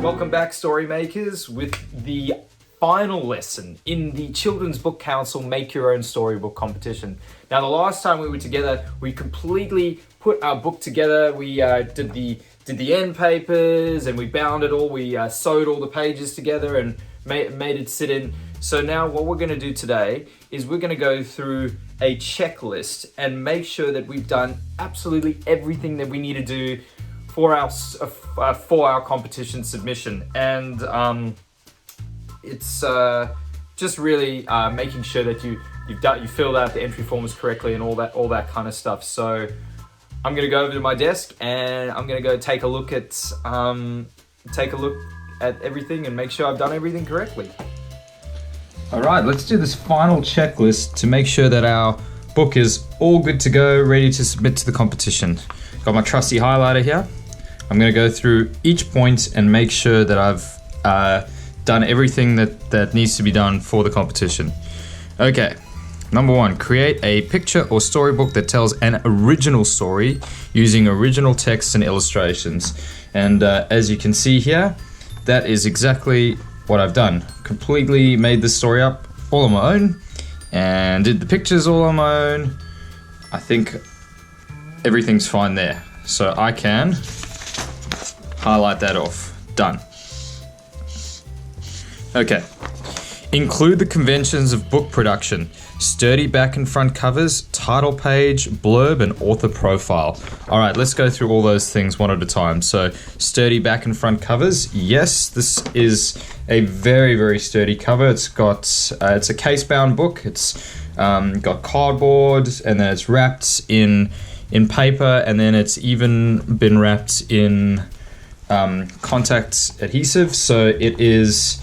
Welcome back, story makers, with the final lesson in the Children's Book Council Make Your Own Storybook competition. Now, the last time we were together, we completely put our book together. We did the end papers and we bound it all. We sewed all the pages together and made it sit in. So now what we're going to do today is we're going to go through a checklist and make sure that we've done absolutely everything that we need to do for our competition submission. And it's just really making sure that you filled out the entry forms correctly and all that kind of stuff. So I'm going to go over to my desk and I'm going to go take a look at everything and make sure I've done everything correctly. All right, let's do this final checklist to make sure that our book is all good to go, ready to submit to the competition. Got my trusty highlighter here. I'm going to go through each point and make sure that I've done everything that needs to be done for the competition. Okay, number 1, create a picture or storybook that tells an original story using original text and illustrations. And as you can see here, that is exactly what I've done. Completely made this story up all on my own and did the pictures all on my own. I think everything's fine there. So I can highlight that off. Done. Okay. Include the conventions of book production: sturdy back and front covers, title page, blurb, and author profile. All right, let's go through all those things one at a time. So, sturdy back and front covers. Yes, this is a very, very sturdy cover. It's a case-bound book. It's got cardboard, and then it's wrapped in paper, and then it's even been wrapped in contact adhesive. So it is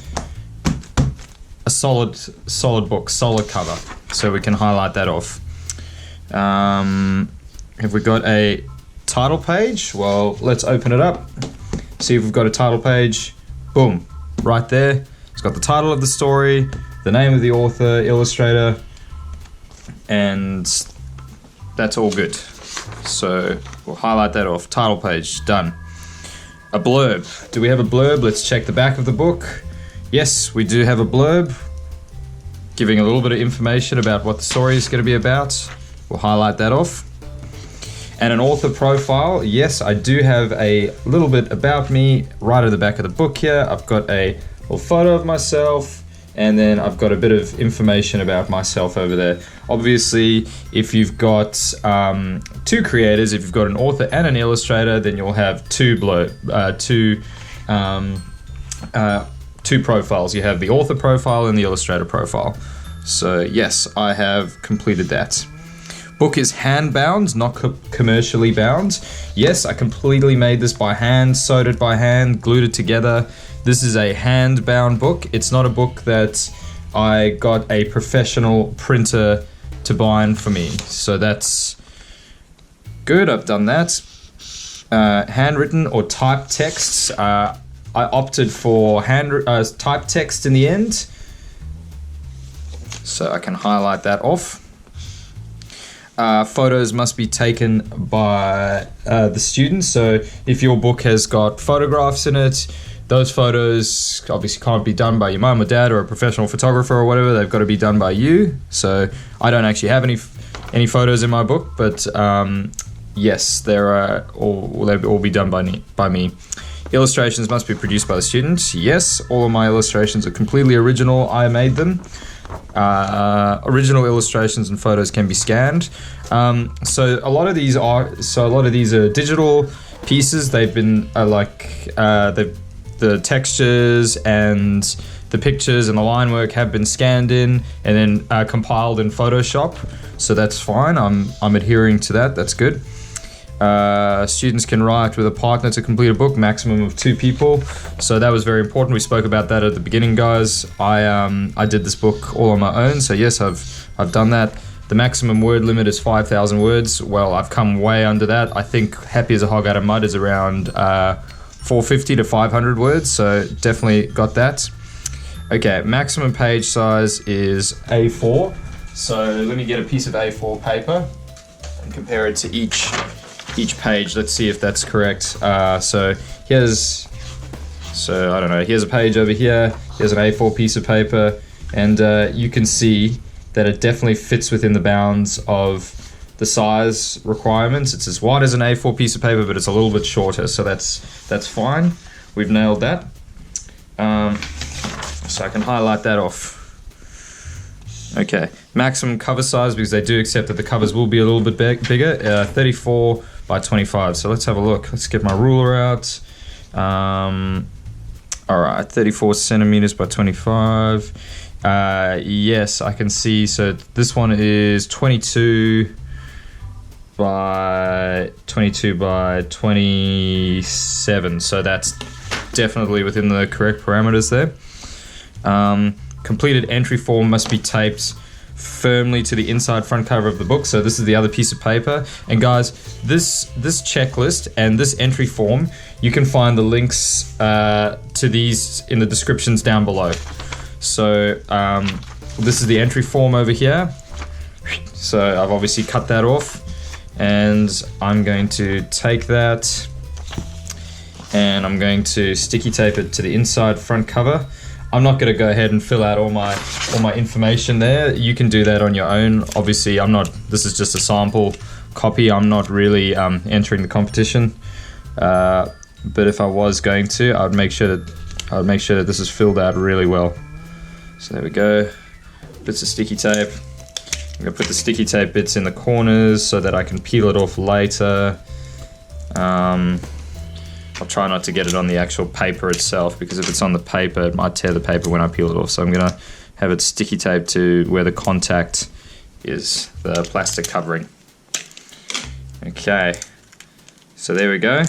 a solid book, solid cover. So we can highlight that off. Have we got a title page? Well, let's open it up. See if we've got a title page. Boom, right there. It's got the title of the story, the name of the author, illustrator, and that's all good. So we'll highlight that off. Title page, done. A blurb. Do we have a blurb? Let's check the back of the book. Yes, we do have a blurb, giving a little bit of information about what the story is going to be about. We'll highlight that off. And an author profile. Yes, I do have a little bit about me right at the back of the book here. I've got a little photo of myself, and then I've got a bit of information about myself over there. Obviously, if you've got two creators, if you've got an author and an illustrator, then you'll have two profiles. You have the author profile and the illustrator profile. So yes, I have completed that. Book is hand bound, not commercially bound. Yes, I completely made this by hand, sewed it by hand, glued it together. This is a hand bound book. It's not a book that I got a professional printer to bind for me. So that's good, I've done that. Handwritten or typed texts. I opted for typed text in the end, so I can highlight that off. Photos must be taken by the students, so if your book has got photographs in it, those photos obviously can't be done by your mum or dad or a professional photographer or whatever. They've got to be done by you. So I don't actually have any photos in my book, but yes, they'll all be done by me. Illustrations must be produced by the students. Yes, all of my illustrations are completely original. I made them. Original illustrations and photos can be scanned. So a lot of these are digital pieces. They've been the textures and the pictures and the line work have been scanned in and then compiled in Photoshop. So that's fine. I'm adhering to that. That's good. Students can write with a partner to complete a book, maximum of 2 people. So that was very important. We spoke about that at the beginning, guys. I did this book all on my own. So yes, I've done that. The maximum word limit is 5,000 words. Well, I've come way under that. I think Happy as a Hog Out of Mud is around 450 to 500 words. So definitely got that. Okay, maximum page size is A4. So let me get a piece of A4 paper and compare it to each page. Let's see if that's correct. So here's So I don't know, here's a page over here, here's an A4 piece of paper, and you can see that it definitely fits within the bounds of the size requirements. It's as wide as an A4 piece of paper, but it's a little bit shorter, so that's fine. We've nailed that. So I can highlight that off. Okay, maximum cover size, because they do accept that the covers will be a little bit bigger, 34 by 25. So let's have a look. Let's get my ruler out. All right, 34 centimeters by 25. Yes, I can see. So this one is 22 by 27. So that's definitely within the correct parameters there. Completed entry form must be taped firmly to the inside front cover of the book. So this is the other piece of paper. And guys, this checklist and this entry form, you can find the links to these in the descriptions down below. So this is the entry form over here. So I've obviously cut that off, and I'm going to take that and I'm going to sticky tape it to the inside front cover. I'm not going to go ahead and fill out all my information there. You can do that on your own. Obviously, this is just a sample copy. I'm not really entering the competition. But if I was going to, I would make sure that this is filled out really well. So there we go. Bits of sticky tape. I'm going to put the sticky tape bits in the corners so that I can peel it off later. I'll try not to get it on the actual paper itself, because if it's on the paper, it might tear the paper when I peel it off. So I'm gonna have it sticky taped to where the contact is, the plastic covering. Okay, so there we go.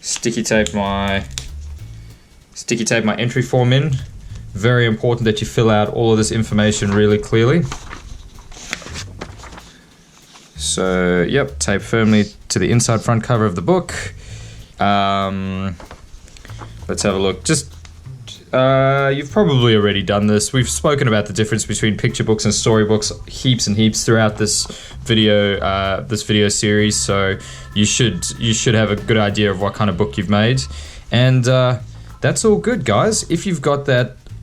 Sticky tape my entry form in. Very important that you fill out all of this information really clearly. So, yep, tape firmly to the inside front cover of the book. Let's have a look. You've probably already done this. We've spoken about the difference between picture books and storybooks heaps and heaps throughout this video series. So you should have a good idea of what kind of book you've made, and that's all good, guys. If you've got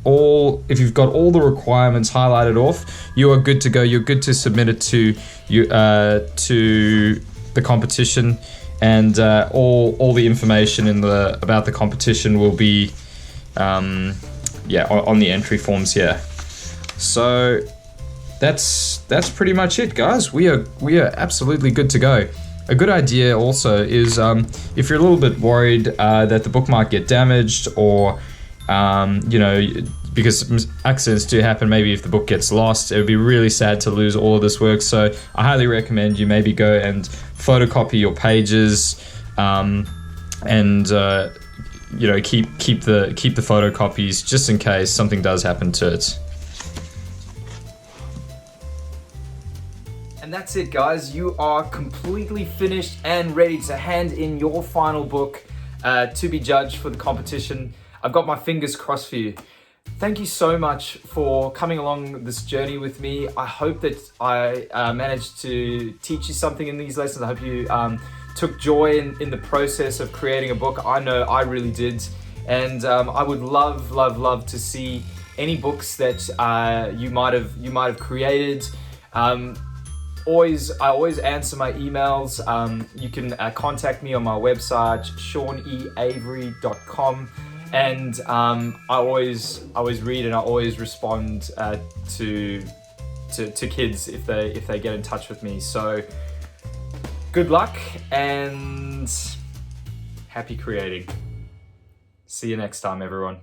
all the requirements highlighted off, you are good to go. You're good to submit it to the competition. And all the information about the competition will be on the entry forms here. So that's pretty much it, guys. We are absolutely good to go. A good idea also is if you're a little bit worried that the book might get damaged, or because accidents do happen, maybe if the book gets lost, it would be really sad to lose all of this work. So I highly recommend you maybe go and photocopy your pages, and keep the photocopies just in case something does happen to it. And that's it, guys. You are completely finished and ready to hand in your final book to be judged for the competition. I've got my fingers crossed for you. Thank you so much for coming along this journey with me. I hope that I managed to teach you something in these lessons. I hope you took joy in the process of creating a book. I know I really did. And I would love to see any books that you might have created. I always answer my emails. You can contact me on my website, SeanEavery.com. And I always read and I always respond to kids if they get in touch with me. So good luck and happy creating. See you next time, everyone.